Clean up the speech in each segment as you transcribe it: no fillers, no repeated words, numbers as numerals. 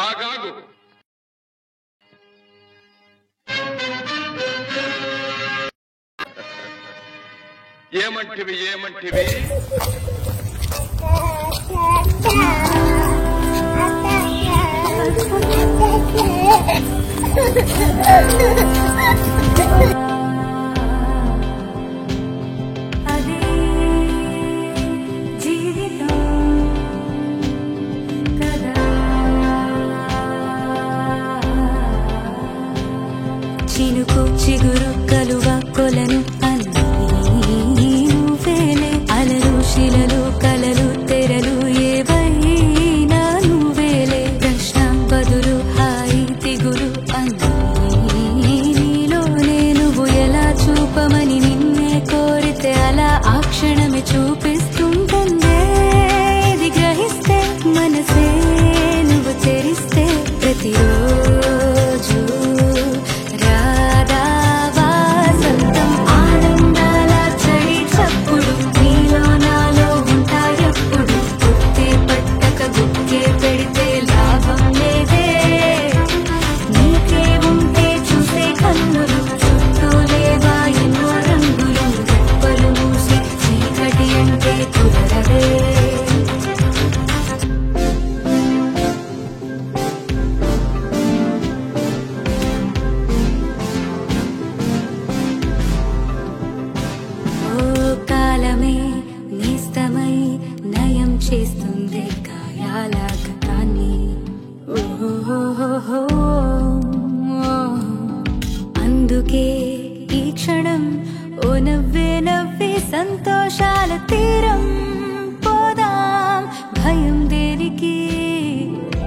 ఆగాగు. ఏమంటివి ఏమంటివి? చినుకు చిగురు కలువ కొలను అన్నీ నువ్వేలే అలలు శిలలు కలలు తెరలు ఏవైనా నువ్వేలే ప్రశ్న బదులు హాయి దిగులు అన్నీ నీలోనే నువ్వు ఎలా చూపమని నిన్నే కోరితే అలా ఆ క్షణమే చూపిస్తుంటుందే ఇది గ్రహిస్తే మనసే నువ్వు తెరిస్తే ప్రతిరోజు నేస్తమై నయం చేస్తుంది గాయాల గతాన్ని అందుకే ఈ క్షణం ఓ నవ్వే నవ్వే సంతోషాల తీరం పోదాం భయం దేనికి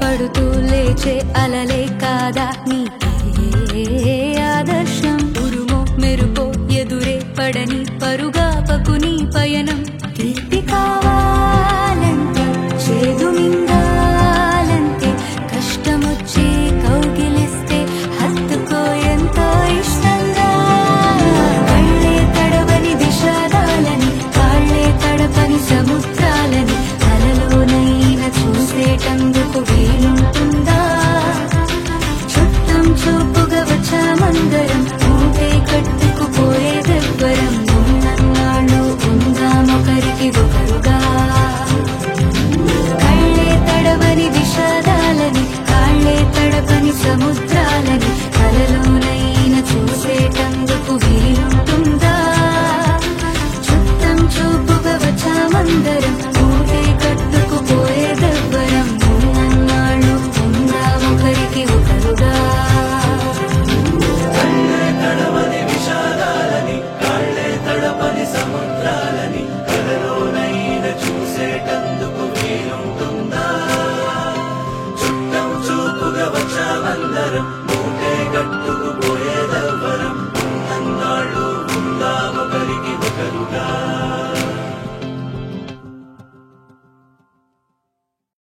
పడుతూ లేచే అలలే కాదా నీకే ఆదర్శం ఉరుమో మెరుపో ఎదురే పడని పరుగా పకుని పయనం